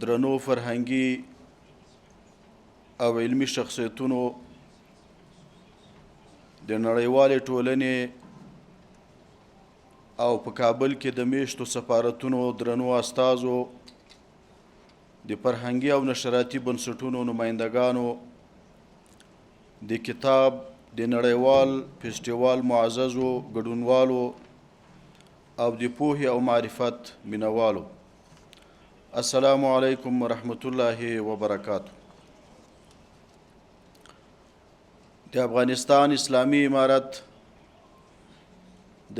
درنو فرهنګي او علمي شخصیتونو د نړیوالې ټولنې او په کابل کې د میشتو سفارتونو درنو استازو د فرهنګي او نشراتي بنسټونو نمایندګانو د کتاب د نړیوال فیسټیوال معززو ګډونوالو او د پوهې او معرفت مینوالو السلام علیکم ورحمت الله وبرکاته. د افغانستان اسلامي امارت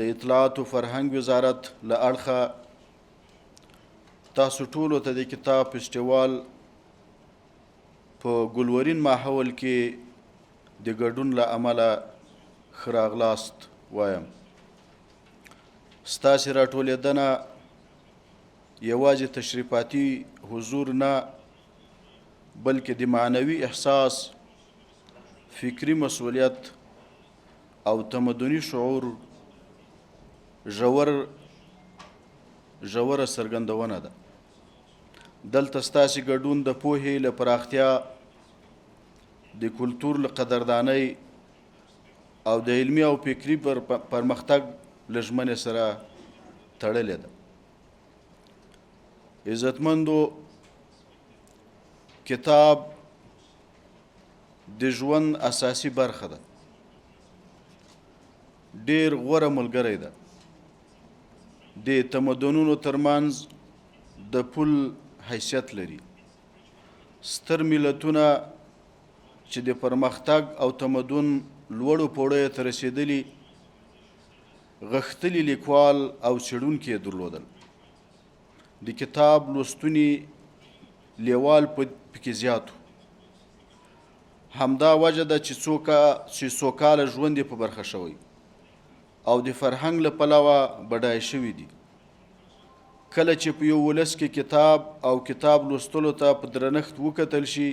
د اطلاعات و فرهنګ وزارت له اړخه تاسو ټولو ته د کتاب فیسټیوال په ګلورین ماحول کې د ګډون له امله ښه راغلاست وایم. ستاسې راټولېدنه یوازې تشریفاتي حضور نه بلکې د معنوي احساس، فکري مسؤلیت او تمدني شعور ژوره څرګندونه ده. دلته ستاسې ګډون د پوهې له پراختیا، د کلتور له قدردانۍ او د علمي او فکري پرمختګ له ژمنې سره تړلې ده. عزتمندو، کتاب د ژوند اساسي برخه ده. ډېر غوره ملګری ده. د تمدنونو ترمنځ د پل حیثیت لري. ستر ملتونه چې د پرمختګ او تمدن لوړو پوړیو ته رسېدلي غښتلي لیکوال او څېړونکي یې درلودل. د کتاب لوستوني لیوال پکې زیات و. همدا وجه ده چې سوکاله ژوند یې په برخه شوی او د فرهنګ له پلوه بډایه شوي دي. کله چې په یو ولس کې کتاب او کتاب لوستلو ته په درنښت وکتل شي،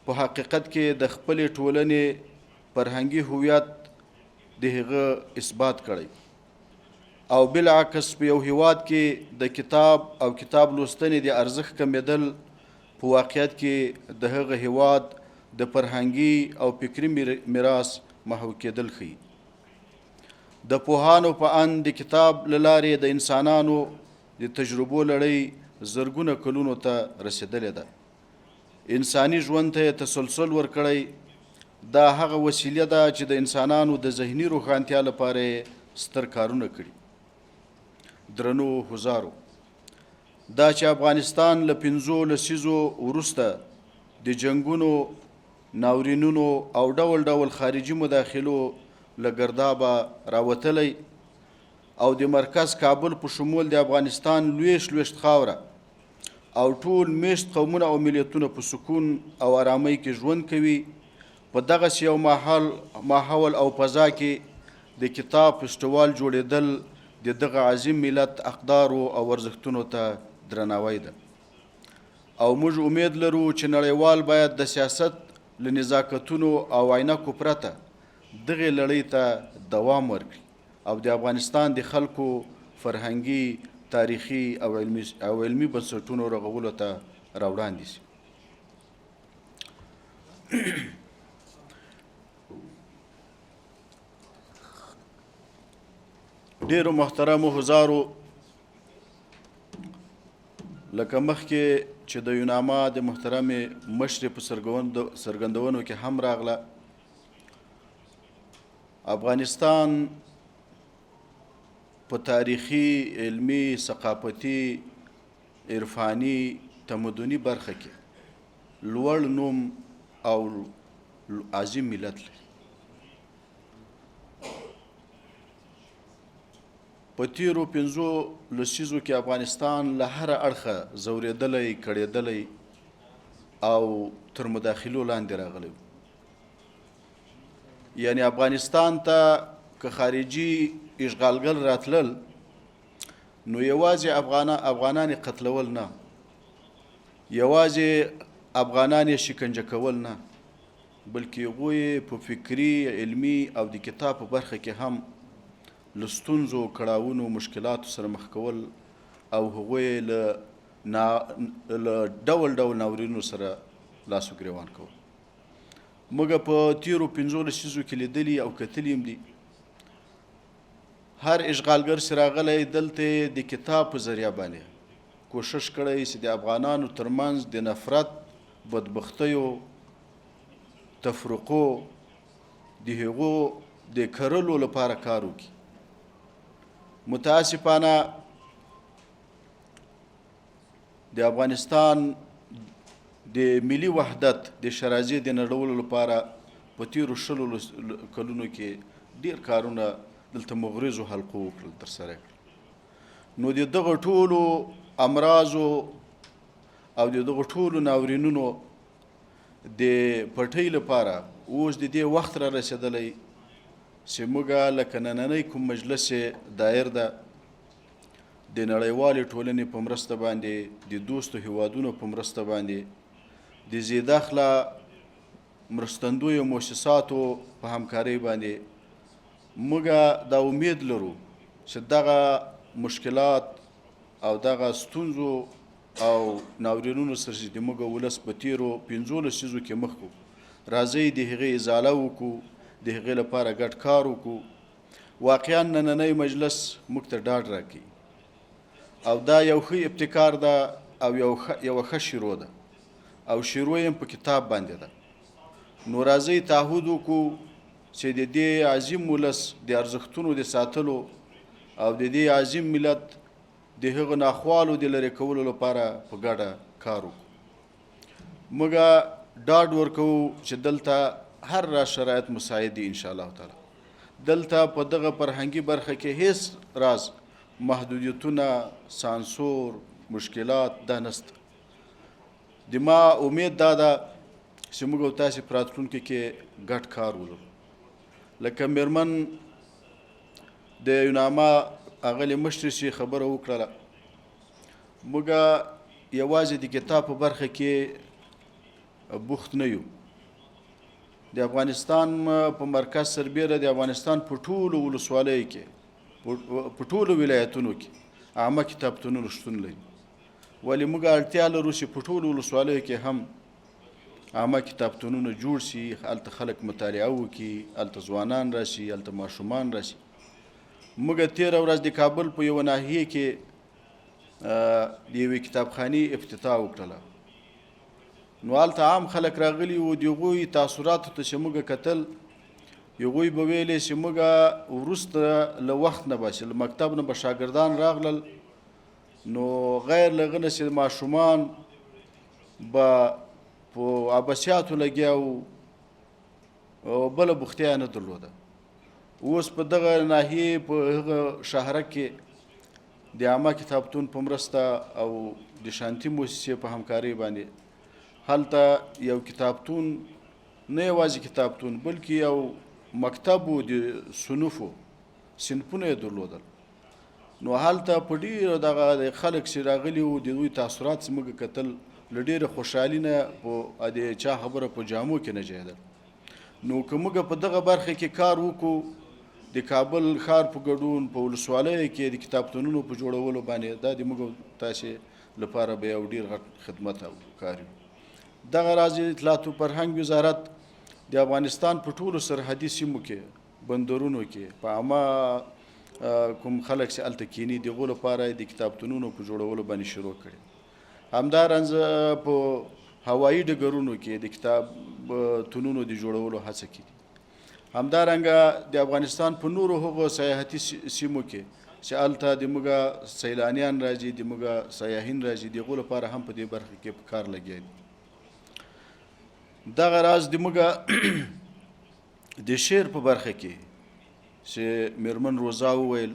په حقیقت کې د خپلې ټولنې فرهنګي هویت د هغه اثبات کړی او بالعکس په یو هیواد کې د کتاب او کتاب لوستنې د ارزښت کمیدل په واقعیت کې د هغه هیواد د فرهنګي او فکري میراث محو کېدل ښیي. د پوهانو په اند د کتاب له لارې د انسانانو د تجربو لړۍ زرګونه کلونو ته رسېدلې ده. انساني ژوند ته یې تسلسل ورکړی. دا هغه وسیله ده چې د انسانانو د ذهني روښانتیا لپاره یې ستر کارونه کړي. درنو حضارو، دا چې افغانستان له 5 لسیزو وروسته د جنګونو، ناورینونو او ډول ډول خارجي مداخلو له ګردابه راوتلی او د مرکز کابل په شمول د افغانستان لویشت خاوره او ټول میشت قومونه او ملتونه په سکون او آرامۍ کې ژوند کوي، په دغسې یو ماحول او فضا کې د کتاب فیسټیوال جوړېدل د دغه عظیم ملت اقدارو او ارزښتونو ته درناوی ده. او موږ امید لرو چې نړیوال باید د سیاست له نزاکتونو او عینکو پرته دغې لړۍ ته دوام ورکړي او د افغانستان د خلکو فرهنګي، تاریخي او علمي بنسټونو رغولو ته راوړاندې شي. ډېرو محترمو حضارو، لکه مخکې چې د یوناما د محترمې مشرې په څرګندونو کې هم راغله، افغانستان په تاریخي، علمي، ثقافتي، عرفاني، تمدني برخه کې لوړ نوم او عظیم ملت لري. په تیرو 5 لسیزو کې افغانستان له هر اړخه ځورېدلی، کړېدلی او تر مداخلو لاندې راغلی. یعنی افغانستان ته که خارجي اشغالګر راتلل نو یوازې افغانان قتلول نه، یوازې افغانان شکنجه کول نه، بلکې هغوی په فکري، علمي او د کتاب په برخه کې هم له ستونزو، کړاوونو، مشکلاتو سره مخ کول او هغوی له له ډول ډول ناورینونو سره لاس و ګرېوان کوو. موږ په تیرو 15 لسیزو کې لیدلي او کتلي هم دي. هر اشغالګر چې راغلی دلته د کتاب په ذریعه باندې کوشش کړی چې د افغانانو ترمنځ د نفرت، بدبختیو، تفرقو د هغو د کرلو لپاره کار وکړي. متاسفانه د افغانستان د ملي وحدت د شرازې د نړولو لپاره په تیرو 20 کلونو کې ډیر کارونه دلته مغرضو حلقو وکړل، ترسره کړل. نو د دغه ټولو امراضو او د دغه ټولو ناورینونو د پټۍ لپاره اوس د دې وخت را رسېدلی چې موږ لکه نننی کوم مجلس دایر ده د نړیوالې ټولنې په مرسته باندې، د دوستو هیوادونو په مرسته باندې، د زیداخله مرستندویو مؤسساتو په همکارۍ باندې موږ دا امید لرو چې دغه مشکلات او دغه ستونزو او ناورینونو سره چې موږ ولس په تیرو 15 لسیزو کې مخ کړو، راځئ د هغې ازاله وکړو، د هغې لپاره ګډ کار وکړو. واقعا نننی مجلس موږ ته ډاډ راکوي او دا یو ښه ابتکار ده او یوه ښه شروع ده او شروع یې په کتاب باندې ده. نو راځئ تعهد وکړو چې د دې عظیم ولس د ارزښتونو د ساتلو او د دې عظیم ملت د هغه ناخوالو د لرې کولو لپاره په ګډه کار وکړو. موږ ډاډ ورکوو چې دلته هر را شرایط مساعد دي انشاءالله تعالی. دلته په دغه فرهنګي برخه کې هیڅ راز محدودیتونه، سانسور، مشکلات دا نسته. د ما امید دا ده چې موږ او تاسې په راتلونکي کې ګډ کار ولرو. لکه میرمن د یوناما اغلې مشرې چې خبره وکړله، موږ یوازې د کتاب په برخه کې بوخت نه یو. د افغانستان په مرکز سربیره د افغانستان په ټولو ولسوالیو کې، په ټولو ولایتونو کې عامه کتابتونونه شتون لري. ولې موږ اړتیا لرو چې په ټولو ولسوالیو کې هم عامه کتابتونونه جوړ شي، هلته خلک مطالعه وکړي، هلته ځوانان راشي، هلته ماشومان راشي. موږ تېره ورځ د کابل په یوه ناحیې کې د یوې کتابخانې افتتاح وکړله. نو هلته عام خلک راغلي وو، د هغوی تاثراتو ته چې موږ کتل، هغوی به ویلې چې موږ وروسته له وخت نه به چې له مکتب نه به شاګردان راغلل، نو غیر له هغه نه چې ماشومان به په عبثیاتو لګیا وو او بله بوختیا نه درلوده. اوس په دغه ناحیې په هغه شهره کې د عامه کتابتون په مرسته او د شانتي مؤسسې په همکارۍ باندې هلته یو کتابتون، نه یوازې کتابتون بلکې یو مکتب و د صنفو، صنفونه یې درلودل. نو هلته په ډېره دغه خلک چې راغلي وو د دوی تاثرات چې موږ کتل، له ډېره خوشحالي نه په د چا خبره په جامو کې نه جایدل. نو که موږ په دغه برخه کې کار وکړو، د کابل ښار په ګډون په ولسوالیو کې د کتابتونونو په جوړولو باندې، دا د موږ تاسې لپاره به یو ډېر غټ خدمت او کار وي. دغه راز اطلاعات و فرهنګ وزارت د افغانستان په ټولو سرحدي سیمو کې، بندرونو کې، په عامه کوم خلک چې هلته کیني د هغو لپاره د کتابتونونو په جوړولو باندې شروع کړي. همدارنګه په هوایي ډګرونو کې د کتابتونونو د جوړولو هڅه کړي. همدارنګه د افغانستان په نورو هغو سیاحتي سیمو کې چې هلته د موږ سیلانیان راځي، د موږ سیاحین راځي، د هغو لپاره هم په دې برخه کې په کار لګیا دي. دغه راز د موږ د شعر په برخه کې چې میرمن روزا وویل،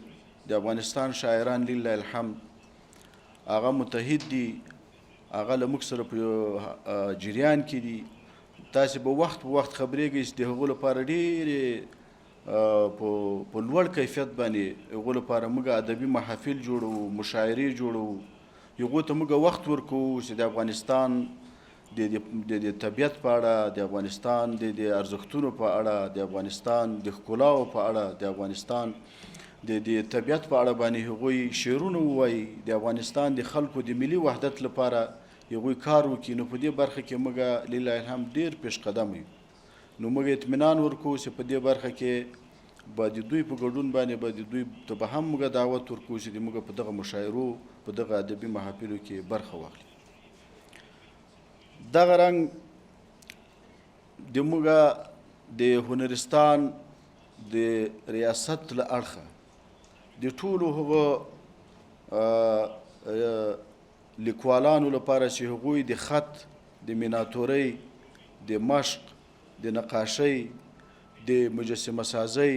د افغانستان شاعران لله الحمد هغه متحد دي، هغه له موږ سره په جریان کې دي. تاسې به وخت په وخت خبرېږئ چې د هغو لپاره ډېرې په لوړ کیفیت باندې هغو لپاره موږ ادبي محافل جوړوو، مشاعرې جوړوو، هغو ته موږ وخت ورکوو چې د افغانستان د طبیعت په اړه، د افغانستان د ارزښتونو په اړه، د افغانستان د ښکلاو په اړه، د افغانستان د طبیعت په اړه باندې هغوی شعرونه ووایي، د افغانستان د خلکو د ملي وحدت لپاره هغوی کار وکړي. نو په دې برخه کې موږ لله الحمد ډېر پیش قدم یو. نو موږ اطمینان ورکوو چې په دې برخه کې به د دوی په ګډون باندې به د دوی ته به هم موږ دعوت ورکوو چې موږ په دغه مشاعرو په دغه ادبي محافلو کې برخه واخلي. دغه رنګ د موږ د هنرستان د ریاست له اړخه د ټولو هغه لیکوالانو لپاره چې هغوی د خط، د میناتورۍ، د مشق، د نقاشۍ، د مجسمه سازۍ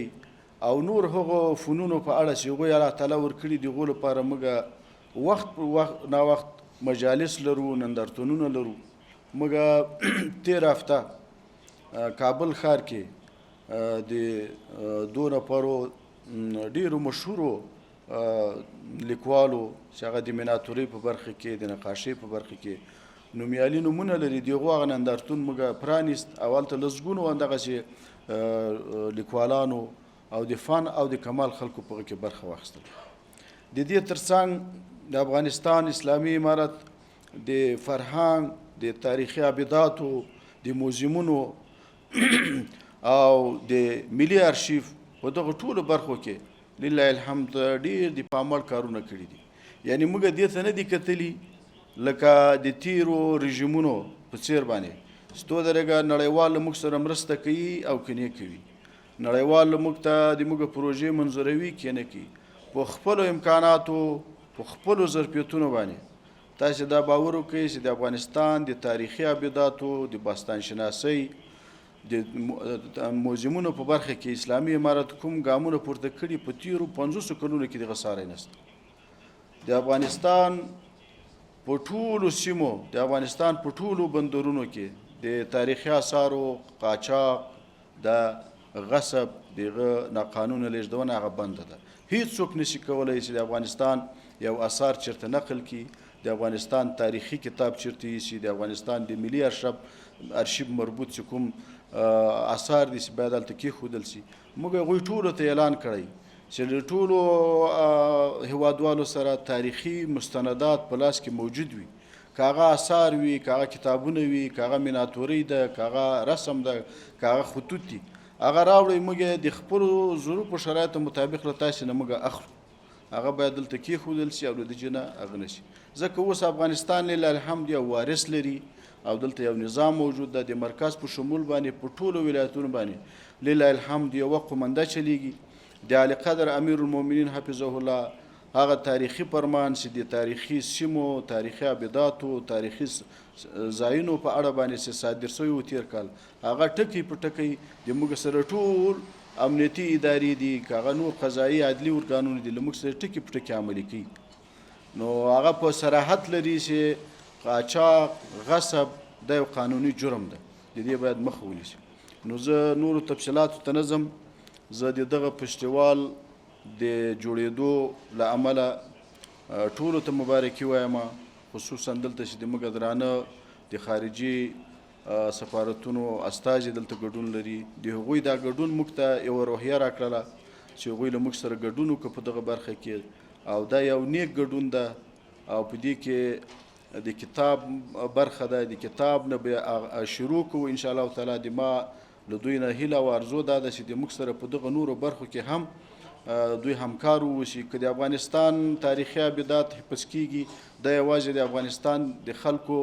او نور هغو فنونو په اړه چې هغوی الله تعالی ورکړي د هغو لپاره موږ وخت په وخت ناوخت مجالس لرو، نندارتونونه لرو. موږ تېره هفته کابل ښار کې د 2 نفرو ډېرو مشهورو لیکوالو چې هغه د میناتورۍ په برخه کې، د نقاشۍ په برخه کې نومیالي نومونه لري، د هغو هغه نندارتون موږ پرانیست او هلته لسګونو همدغسې لیکوالانو او د فن او د کمال خلکو په هغه کې برخه واخیستل. د دې ترڅنګ د افغانستان اسلامي امارت د فرهنګ، د تاریخي ابداتو، د موزیمونو او د ملي ارشیف په دغه ټولو برخو کې لله الحمد ډېر د پاموړ کارونه کړي دي. یعنې موږ دې ته نه دي کتلي لکه د تیرو رژیمونو په څیر باندې چې تو درګه نړیوال له موږ سره مرسته کوي او که نه کوي، نړیوال له موږ ته د موږ پروژې منظوروي که نه کوي. په خپلو امکاناتو، په خپلو ظرفیتونو باندې تاسې دا باور وکړئ چې د افغانستان د تاریخي ابداتو، د باستان شناسۍ، د موزیمونو په برخه کې اسلامي امارت کوم ګامونه پورته کړي په تیرو 50 کلونو کې دغه ساری نشته. د افغانستان په ټولو سیمو، د افغانستان په ټولو بندرونو کې د تاریخي اثارو قاچاق، د غصب، دغه ناقانونه لیږدونه هغه بنده ده. هیڅوک نشي کولی چې د افغانستان یو اثار چېرته نقل کړي، د افغانستان تاریخي کتاب چېرته یوسي، د افغانستان د ملي ارشیف مربوط چې کوم اثار دي چې باید هلته کېښودل شي. موږ هغوی ټولو ته اعلان کړی چې له ټولو هیوادوالو سره تاریخي مستندات په لاس کې موجود وي، که هغه اثار وي، که هغه کتابونه وي، که هغه میناتورۍ ده، که هغه رسم ده، که هغه خطوط دي، هغه راوړئ. موږ د خپلو ظروفو شرایطو مطابق له تاسې نه موږ اخلو. هغه باید دلته کېښودل شي او له دې نه هغه نه شي. ځکه اوس افغانستان لله الحمد یو وارث لري او دلته یو نظام موجود ده. د مرکز په شمول باندې په ټولو ولایتونو باندې لله الحمد یوه قومنده چلیږي. د اعلی قدر امیر المؤمنین حفظه الله هغه تاریخي فرمان چې د تاریخي سیمو، تاریخي ابداتو، تاریخي ځایونو په اړه باندې چې صادر شوی و تېر کال، هغه ټکی په ټکی د موږ سره ټول امنیتي ادارې دي، که هغه نور قضایي عدلي ارګانونه دي، له موږ سره ټکي په ټکي عملي کوي. نو هغه په صراحت لري چې قاچاق، غصب دا یو قانوني جرم ده، د دې باید مخه ونیسي. نو زه نورو تفصیلاتو ته نه ځم. زه د دغه فستیوال د جوړېدو له امله ټولو ته مبارکي وایم، خصوصا دلته چې د موږ درانه د خارجي سفارتونو استازي دلته ګډون لري. د هغوی دا ګډون موږ ته یوه روحیه راکړله چې هغوی له موږ سره ګډون وکړه په دغه برخه کې، او دا یو نیک ګډون ده. او په دې کې د کتاب برخه ده، د کتاب نه به شروع کوو ان شاء الله تعالی. د ما له دوی نه هیله او ارزو دا ده چې د موږ سره په دغه نورو برخو کې هم دوی همکار واوسي. که د افغانستان تاریخي ابدات حفظ کیږي، دا یوازې د افغانستان د خلکو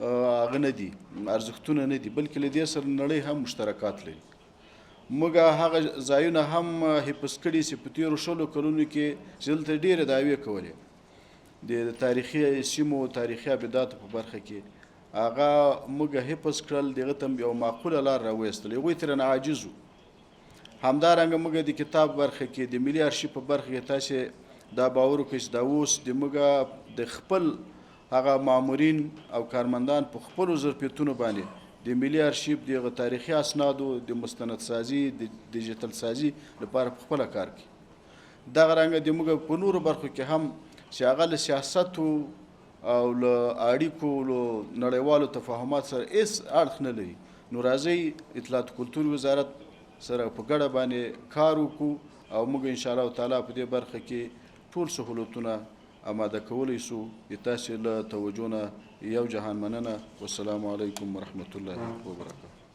هغه نه دي، ارزښتونه نه دي، بلکې له دې سره نړۍ هم مشترکات لري. موږ هغه ځایونه هم حفظ کړي چې په تېرو 20 کلونو کې چې دلته ډېرې دعوې کولې د تاریخي سیمو، تاریخي ابداتو په برخه کې، هغه موږ حفظ کړل، دغه ته یو معقوله لار راویستل، هغوی ترېنه عاجز وو. همدارنګه موږ د کتاب برخه کې، د ملي ارشیف په برخه کې تاسې دا باور وکړئ چې دا اوس د موږ د خپل هغه مامورین او کارمندان په خپلو ظرفیتونو باندې د ملي ارشیف دغه تاریخي اسنادو د مستندسازي، د ډیجیټل سازي لپاره په خپله کار کوي. دغه رنګه د موږ په نورو برخو کې هم چې هغه له سیاستو او له اړیکو، له نړیوالو تفاهمات سره هېڅ اړخ نه لري. نو راځئ اطلاعات کلتور وزارت سره په ګډه باندې کار وکړو او موږ ان شاء الله تعالی په دې برخه کې ټول سهولتونه آماده کولی سو. تاسې له توجه نه یو جهان مننه. والسلام علیکم ورحمة الله وبرکاته.